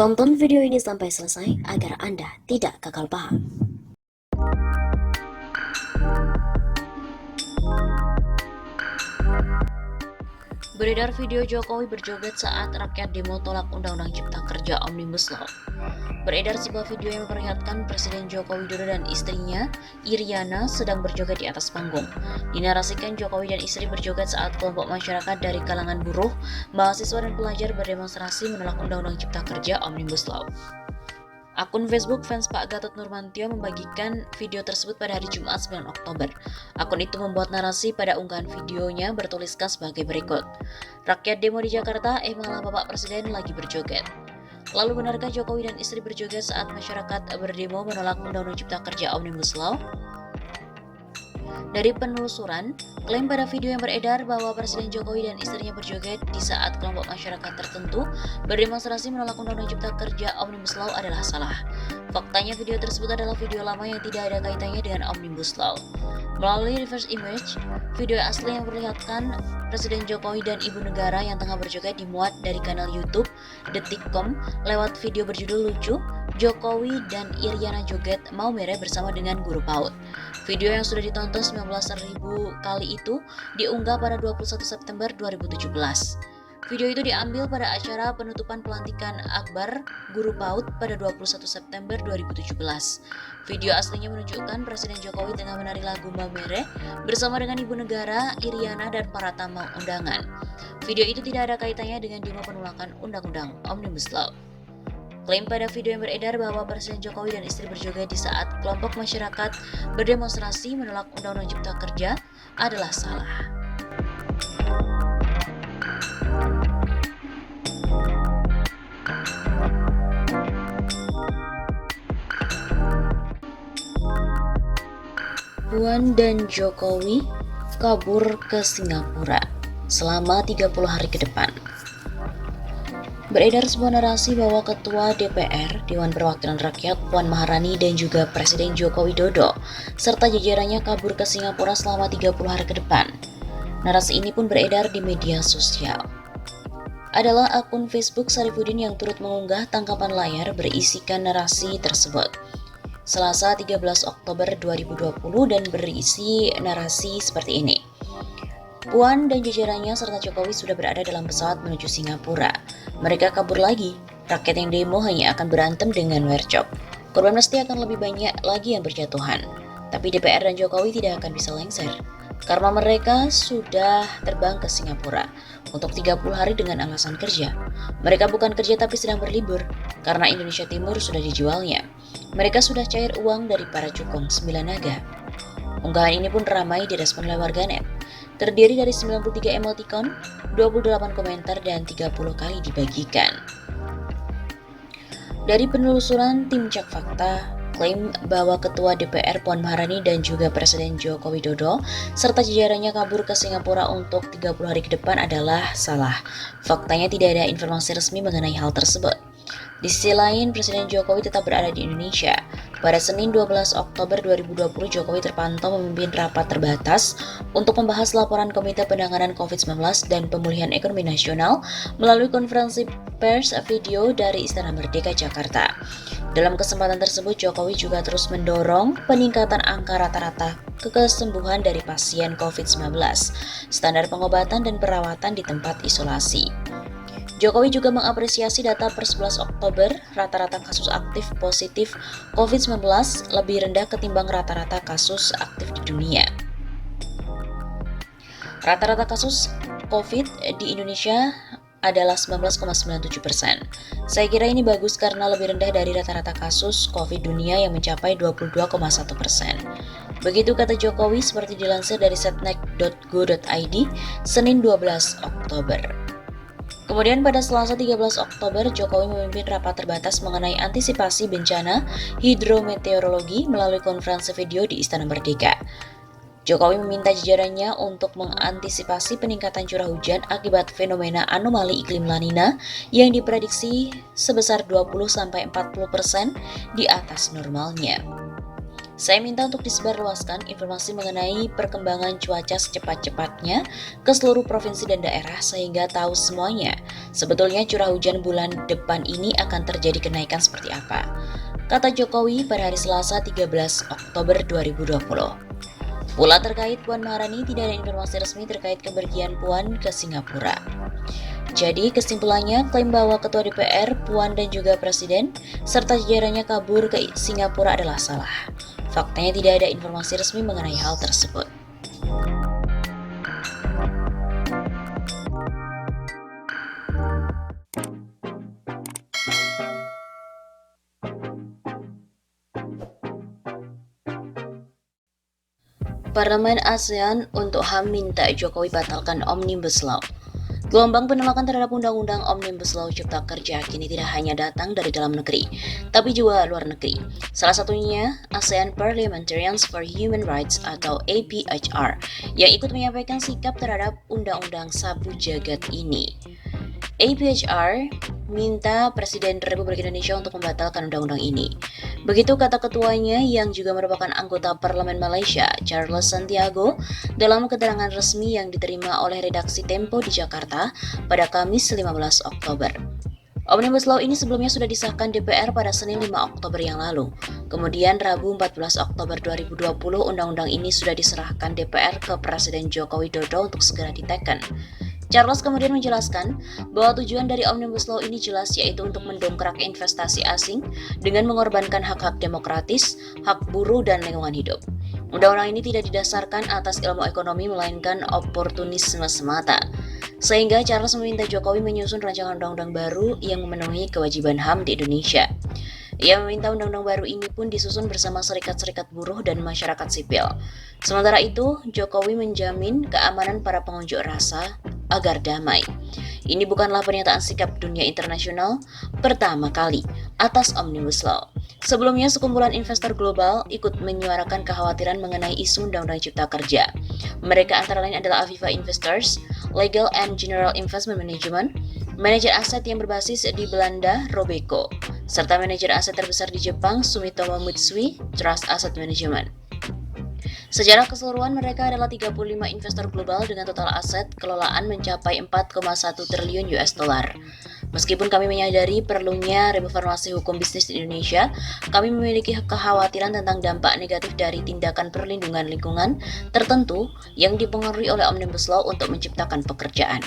Tonton video ini sampai selesai agar Anda tidak gagal paham. Beredar video Jokowi berjoget saat rakyat demo tolak Undang-Undang Cipta Kerja Omnibus Law. Beredar sebuah video yang memperlihatkan Presiden Joko Widodo dan istrinya, Iriana, sedang berjoget di atas panggung. Dinarasikan Jokowi dan istri berjoget saat kelompok masyarakat dari kalangan buruh, mahasiswa dan pelajar berdemonstrasi menolak Undang-Undang Cipta Kerja Omnibus Law. Akun Facebook fans Pak Gatot Nurmantio membagikan video tersebut pada hari Jumat 9 Oktober. Akun itu membuat narasi pada unggahan videonya bertuliskan sebagai berikut. Rakyat demo di Jakarta, malah Bapak Presiden lagi berjoget. Lalu benarkah Jokowi dan istri berjoget saat masyarakat berdemo menolak Undang-Undang Cipta Kerja Omnibus Law? Dari penelusuran, klaim pada video yang beredar bahwa Presiden Jokowi dan istrinya berjoget di saat kelompok masyarakat tertentu berdemonstrasi menolak Undang-Undang Cipta Kerja Omnibus Law adalah salah. Faktanya video tersebut adalah video lama yang tidak ada kaitannya dengan Omnibus Law. Melalui reverse image, video asli yang memperlihatkan Presiden Jokowi dan Ibu Negara yang tengah berjoget dimuat dari kanal YouTube Detik.com lewat video berjudul lucu, Jokowi dan Iriana joget mau mere bersama dengan guru PAUD. Video yang sudah ditonton 19.000 kali itu diunggah pada 21 September 2017. Video itu diambil pada acara penutupan pelantikan Akbar Guru PAUD pada 21 September 2017. Video aslinya menunjukkan Presiden Jokowi tengah menari lagu Mau Mere bersama dengan Ibu Negara, Iriana, dan para tamu undangan. Video itu tidak ada kaitannya dengan demo penolakan Undang-Undang Omnibus Law. Klaim pada video yang beredar bahwa Presiden Jokowi dan istri berjoget di saat kelompok masyarakat berdemonstrasi menolak Undang-Undang Cipta Kerja adalah salah. Puan dan Jokowi kabur ke Singapura selama 30 hari ke depan. Beredar sebuah narasi bahwa Ketua DPR Dewan Perwakilan Rakyat Puan Maharani dan juga Presiden Joko Widodo serta jajarannya kabur ke Singapura selama 30 hari ke depan. Narasi ini pun beredar di media sosial. Adalah akun Facebook Sarifudin yang turut mengunggah tangkapan layar berisikan narasi tersebut. Selasa 13 Oktober 2020 dan berisi narasi seperti ini. Puan dan jajarannya serta Jokowi sudah berada dalam pesawat menuju Singapura. Mereka kabur lagi. Rakyat yang demo hanya akan berantem dengan wercok. Korban pasti akan lebih banyak lagi yang berjatuhan. Tapi DPR dan Jokowi tidak akan bisa lengser. Karena mereka sudah terbang ke Singapura untuk 30 hari dengan alasan kerja. Mereka bukan kerja tapi sedang berlibur karena Indonesia Timur sudah dijualnya. Mereka sudah cair uang dari para cukong 9 naga. Unggahan ini pun ramai direspon oleh warganet. Terdiri dari 93 emoticon, 28 komentar, dan 30 kali dibagikan. Dari penelusuran tim Cek Fakta, klaim bahwa Ketua DPR Puan Maharani dan juga Presiden Joko Widodo serta jajarannya kabur ke Singapura untuk 30 hari ke depan adalah salah. Faktanya tidak ada informasi resmi mengenai hal tersebut. Di sisi lain, Presiden Jokowi tetap berada di Indonesia. Pada Senin 12 Oktober 2020, Jokowi terpantau memimpin rapat terbatas untuk membahas laporan Komite Penanganan COVID-19 dan Pemulihan Ekonomi Nasional melalui konferensi pers video dari Istana Merdeka, Jakarta. Dalam kesempatan tersebut, Jokowi juga terus mendorong peningkatan angka rata-rata kesembuhan dari pasien COVID-19, standar pengobatan dan perawatan di tempat isolasi. Jokowi juga mengapresiasi data per 11 Oktober, rata-rata kasus aktif positif COVID-19 lebih rendah ketimbang rata-rata kasus aktif di dunia. Rata-rata kasus COVID di Indonesia adalah 19,97%. Saya kira ini bagus karena lebih rendah dari rata-rata kasus COVID dunia yang mencapai 22,1%. Begitu kata Jokowi seperti dilansir dari setnek.go.id, Senin 12 Oktober. Kemudian pada Selasa 13 Oktober, Jokowi memimpin rapat terbatas mengenai antisipasi bencana hidrometeorologi melalui konferensi video di Istana Merdeka. Jokowi meminta jajarannya untuk mengantisipasi peningkatan curah hujan akibat fenomena anomali iklim La Nina yang diprediksi sebesar 20-40% di atas normalnya. Saya minta untuk disebarluaskan informasi mengenai perkembangan cuaca secepat-cepatnya ke seluruh provinsi dan daerah sehingga tahu semuanya. Sebetulnya curah hujan bulan depan ini akan terjadi kenaikan seperti apa, kata Jokowi pada hari Selasa 13 Oktober 2020. Pula terkait Puan Maharani, tidak ada informasi resmi terkait kepergian Puan ke Singapura. Jadi kesimpulannya, klaim bahwa Ketua DPR, Puan dan juga Presiden, serta jajarannya kabur ke Singapura adalah salah. Faktanya tidak ada informasi resmi mengenai hal tersebut. Parlemen ASEAN untuk HAM minta Jokowi batalkan Omnibus Law. Gelombang penolakan terhadap Undang-Undang Omnibus Law Cipta Kerja kini tidak hanya datang dari dalam negeri, tapi juga luar negeri. Salah satunya ASEAN Parliamentarians for Human Rights atau APHR yang ikut menyampaikan sikap terhadap Undang-Undang Sabu Jagat ini. APHR minta Presiden Republik Indonesia untuk membatalkan undang-undang ini. Begitu kata ketuanya yang juga merupakan anggota Parlemen Malaysia, Charles Santiago, dalam keterangan resmi yang diterima oleh redaksi Tempo di Jakarta pada Kamis 15 Oktober. Omnibus Law ini sebelumnya sudah disahkan DPR pada Senin 5 Oktober yang lalu. Kemudian Rabu 14 Oktober 2020, undang-undang ini sudah diserahkan DPR ke Presiden Joko Widodo untuk segera diteken. Charles kemudian menjelaskan bahwa tujuan dari Omnibus Law ini jelas, yaitu untuk mendongkrak investasi asing dengan mengorbankan hak-hak demokratis, hak buruh, dan lingkungan hidup. Undang-undang ini tidak didasarkan atas ilmu ekonomi melainkan oportunisme semata. Sehingga Charles meminta Jokowi menyusun rancangan undang-undang baru yang memenuhi kewajiban HAM di Indonesia. Ia meminta undang-undang baru ini pun disusun bersama serikat-serikat buruh dan masyarakat sipil. Sementara itu, Jokowi menjamin keamanan para pengunjuk rasa agar damai. Ini bukanlah pernyataan sikap dunia internasional pertama kali atas Omnibus Law. Sebelumnya, sekumpulan investor global ikut menyuarakan kekhawatiran mengenai isu Undang-Undang Cipta Kerja. Mereka antara lain adalah Aviva Investors, Legal and General Investment Management, manajer aset yang berbasis di Belanda, Robeco, serta manajer aset terbesar di Jepang, Sumitomo Mitsui Trust Asset Management. Secara keseluruhan mereka adalah 35 investor global dengan total aset kelolaan mencapai 4,1 triliun US dollar. Meskipun kami menyadari perlunya reformasi hukum bisnis di Indonesia, kami memiliki kekhawatiran tentang dampak negatif dari tindakan perlindungan lingkungan tertentu yang dipengaruhi oleh Omnibus Law untuk menciptakan pekerjaan.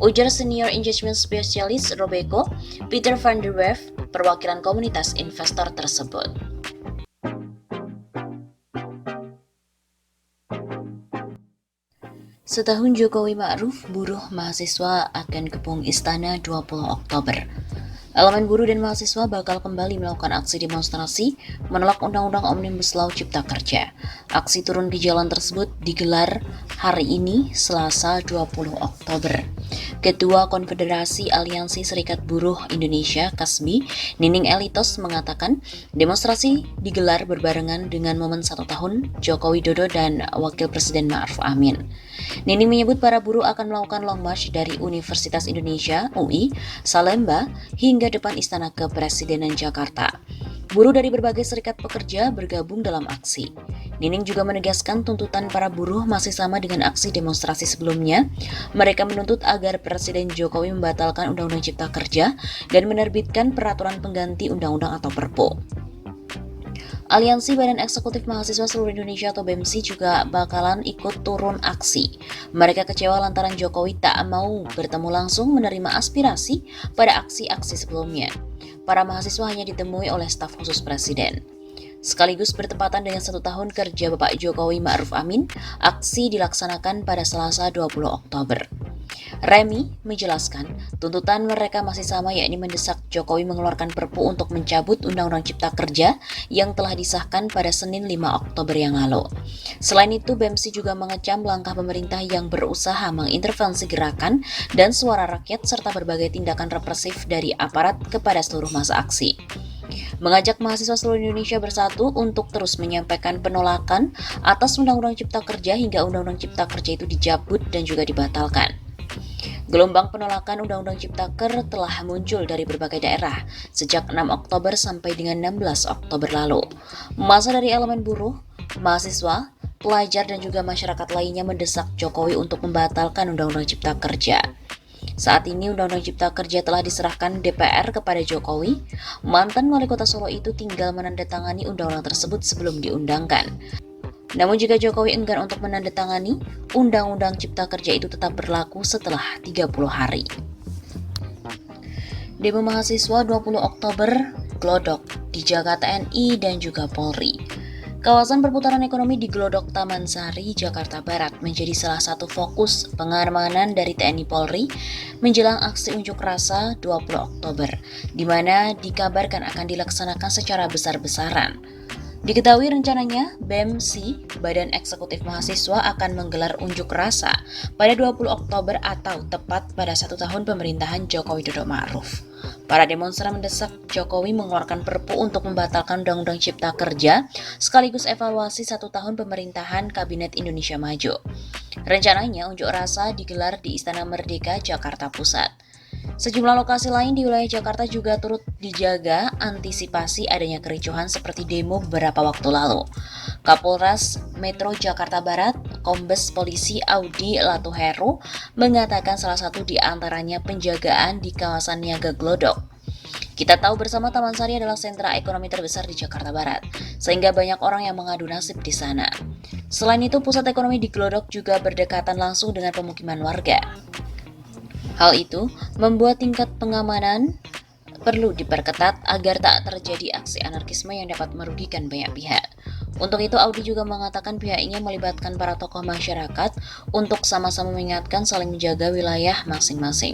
Ujar Senior Engagement Specialist Robeco, Peter van der Werf, perwakilan komunitas investor tersebut. Setahun Jokowi Ma'ruf, buruh mahasiswa akan kepung Istana 20 Oktober. Elemen buruh dan mahasiswa bakal kembali melakukan aksi demonstrasi menolak Undang-Undang Omnibus Law Cipta Kerja. Aksi turun ke jalan tersebut digelar hari ini, Selasa 20 Oktober. Ketua Konfederasi Aliansi Serikat Buruh Indonesia (KASBI), Nining Elitos mengatakan demonstrasi digelar berbarengan dengan momen 1 tahun Joko Widodo dan Wakil Presiden Ma'ruf Amin. Nining menyebut para buruh akan melakukan long march dari Universitas Indonesia (UI), Salemba, hingga depan Istana Kepresidenan Jakarta. Buruh dari berbagai serikat pekerja bergabung dalam aksi. Nining juga menegaskan tuntutan para buruh masih sama dengan aksi demonstrasi sebelumnya. Mereka menuntut agar Presiden Jokowi membatalkan Undang-Undang Cipta Kerja dan menerbitkan peraturan pengganti undang-undang atau Perpu. Aliansi Badan Eksekutif Mahasiswa Seluruh Indonesia atau BEMSI juga bakalan ikut turun aksi. Mereka kecewa lantaran Jokowi tak mau bertemu langsung menerima aspirasi pada aksi-aksi sebelumnya. Para mahasiswa hanya ditemui oleh staf khusus Presiden. Sekaligus bertepatan dengan 1 tahun kerja Bapak Jokowi Ma'ruf Amin, aksi dilaksanakan pada Selasa 20 Oktober. Remi menjelaskan, tuntutan mereka masih sama, yakni mendesak Jokowi mengeluarkan Perpu untuk mencabut Undang-Undang Cipta Kerja yang telah disahkan pada Senin 5 Oktober yang lalu. Selain itu, BEMSI juga mengecam langkah pemerintah yang berusaha mengintervensi gerakan dan suara rakyat serta berbagai tindakan represif dari aparat kepada seluruh massa aksi. Mengajak mahasiswa seluruh Indonesia bersatu untuk terus menyampaikan penolakan atas Undang-Undang Cipta Kerja hingga Undang-Undang Cipta Kerja itu dicabut dan juga dibatalkan. Gelombang penolakan Undang-Undang Ciptaker telah muncul dari berbagai daerah sejak 6 Oktober sampai dengan 16 Oktober lalu. Masa dari elemen buruh, mahasiswa, pelajar dan juga masyarakat lainnya mendesak Jokowi untuk membatalkan Undang-Undang Cipta Kerja. Saat ini Undang-Undang Cipta Kerja telah diserahkan DPR kepada Jokowi. Mantan wali kota Solo itu tinggal menandatangani undang-undang tersebut sebelum diundangkan. Namun jika Jokowi enggan untuk menandatangani, Undang-Undang Cipta Kerja itu tetap berlaku setelah 30 hari. Demo mahasiswa 20 Oktober Glodok dijaga TNI dan juga Polri. Kawasan perputaran ekonomi di Glodok Taman Sari, Jakarta Barat menjadi salah satu fokus pengamanan dari TNI Polri menjelang aksi unjuk rasa 20 Oktober, di mana dikabarkan akan dilaksanakan secara besar-besaran. Diketahui rencananya BEMSI, Badan Eksekutif Mahasiswa, akan menggelar unjuk rasa pada 20 Oktober atau tepat pada 1 tahun pemerintahan Joko Widodo Ma'ruf. Para demonstran mendesak Jokowi mengeluarkan Perpu untuk membatalkan Undang-Undang Cipta Kerja sekaligus evaluasi 1 tahun pemerintahan Kabinet Indonesia Maju. Rencananya unjuk rasa digelar di Istana Merdeka, Jakarta Pusat. Sejumlah lokasi lain di wilayah Jakarta juga turut dijaga antisipasi adanya kericuhan seperti demo beberapa waktu lalu. Kapolres Metro Jakarta Barat, Kombes Polisi Audi Latuheru, mengatakan salah satu di antaranya penjagaan di kawasan Niaga Glodok. Kita tahu bersama Taman Sari adalah sentra ekonomi terbesar di Jakarta Barat, sehingga banyak orang yang mengadu nasib di sana. Selain itu, pusat ekonomi di Glodok juga berdekatan langsung dengan pemukiman warga. Hal itu membuat tingkat pengamanan perlu diperketat agar tak terjadi aksi anarkisme yang dapat merugikan banyak pihak. Untuk itu, Audi juga mengatakan pihaknya melibatkan para tokoh masyarakat untuk sama-sama mengingatkan saling menjaga wilayah masing-masing.